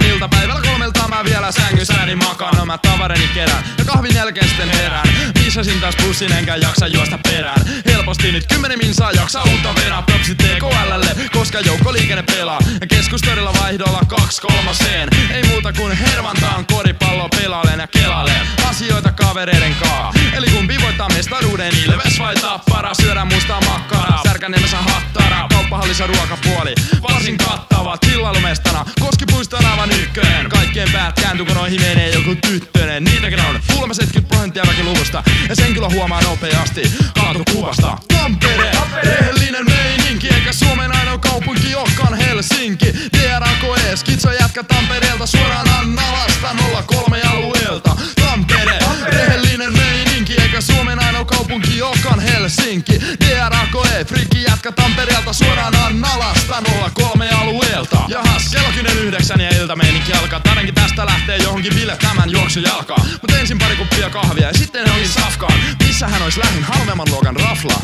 on iltapäivällä 3 mä vielä sängyssäni makaan. No mä tavareni kerään ja kahvin jälkeen sitten herään. Viisasin taas bussin enkä jaksa juosta perään. Helposti nyt 10 minsaa jaksaa uutta venaa. Propsit TKL:lle, koska joukkoliikenne pelaa. Ja keskustorilla vaihdolla 2-3. Ei muuta kuin hervantaan koripallo pelailen ja kelailen asioita kavereiden kaa. Eli kumpi voittaa mestaruuden, Ilves vai Tappara? Syödään mustaa makkaraa, Särkänniemessä hattara. Kauppahallissa ruokapuoli, varsin kattava. Chillailumestana, Koskipuiston aivan ykkönen. Kaikkien päät kääntyy, kun noihin menee joku tyttönen. Niitäkin on kuulemma 70% väkiluvusta. Ja sen kyllä huomaa nopeasti kaatukuvasta. Tampere, rehellinen meininki. Eikä Suomen ainoa kaupunki olekaan Helsinki. DRAKE, skitso jätkä Tampereelta. Suoraan Annalasta 03 alueelta. Tampere, rehellinen meininki. Eikä Suomen ainoa kaupunki olekaan Helsinki. DRAKE, frikki jätkä Tampereelta. Suoraan Annalasta 03 alueelta. Jahas, kellokin 9 ja iltameininki alkaa. Tänäänkin tästä lähtee johonkin Ville tämän juoksun jalkaa. Mut ensin pari kuppia kahvia ja sitten johonkin safkaan. Missä hän ois lähin halvemman luokan rafla?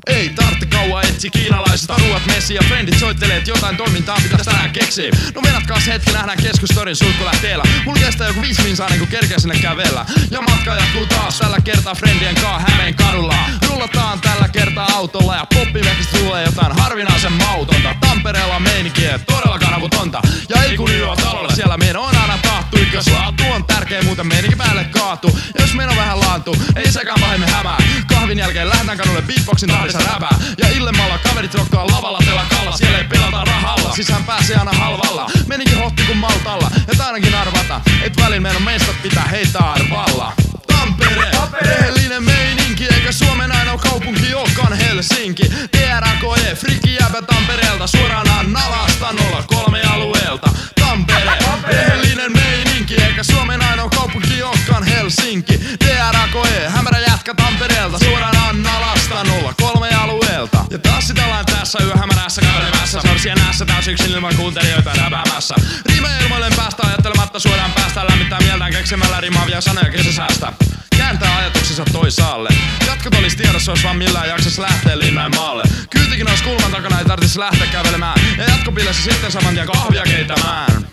Ei tartti kauan etsi kiinalaisista ruuat messiin ja frendit soittelee, et jotain toimintaa pitäis tänään keksiä. No menatkaas hetki, nähdään keskustorin suihkulähteellä. Mulla kestää joku 5 minsaa ennen kuin kerkeä sinne kävellä. Ja matka jatkuu taas tällä kertaa friendien kaa Hämeen kadulla. Rullataan tällä kertaa autolla ja poppivekistä tulee jotain harvinaisen mautonta. Tampereella meininkiä todellakaan avutonta. Ja ei kun yö talolla, siellä meno on aina tahtu. Ykköslaatu on tärkeä, muuten meininki päälle kaatu. Ja jos meno vähän laantuu, ei sekään pahemmin hämää. Kahvin jälkeen lähdetään kadulle beatboxin tahdissa räpää. Ja illemalla kaverit rokkaa lavalla telakalla. Siellä ei pelata rahalla, sisään pääsee aina halvalla. Menikin hotti kun Maltalla, ja ainakin arvata, et välin meidän mestat pitää heittää arvalla. Tampere, rehellinen meininki. Eikä Suomen ainoa kaupunki olekaan Helsinki. DRAKE, frikki jäbä Tampereelta. Suoraan Annalasta 03 alueelta. Tampere, rehellinen meininki. Eikä Suomen ainoa kaupunki olekaan Helsinki. DRAKE, hämärä jätkä Tampereelta. Suoraan Annalasta 03 alueelta. Ja taas sitä ollaan tässä yöhämärässä kävelemässä. Sorsien nässä taas yksin ilman kuuntelijoita räpäämässä. Riimeilmoilleen päästä ajattelematta suoraan päästä. Lämmittää mieltään keksimällä rimaavia sanoja kesäsäästä. Kääntää ajatuksensa toisaalle. Jatkot olis tiedossa, jos vaan millään jaksas lähtee Linnaan maalle. Kyytikin ois kulman takana, ei tarvitsis lähteä kävelemään. Ja jatkopillessä sitten saman tien kahvia keittämään.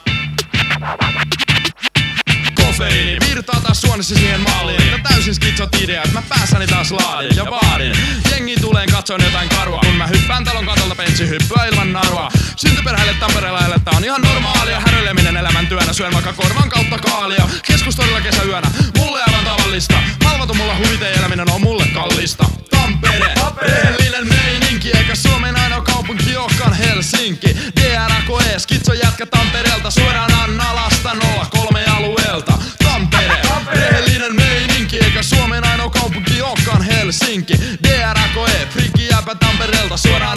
Kofeiini virtaa taas suonissa siihen maaliin. Ja täysin skitsot idea, et mä päässäni taas laadin ja vaadin. Jengi tuleen katsoin jotain karua, kun mä hyppään talon katolta penssi hyppyä ilman narua. Syntyperheille Tampereella elettä on ihan normaalia. Häröileminen elämäntyönä, syön vaikka korvan kautta kaalia. Keskustorilla kesäyönä, mulle aivan tavallista. Halvatu mulla huvite eläminen on mulle kallista. Tampere, rehellinen meininki. Eikä Suomen ainoa kaupunki olekaan Helsinki. DRAKE, skitso jätkä Tampereelta. Suoraan Annalasta 03 alueelta. Tampere, rehellinen meininki. Eikä Suomen ainoa kaupunki olekaan Helsinki. DRAKE, frikki jäpä Tampereelta. Suoraan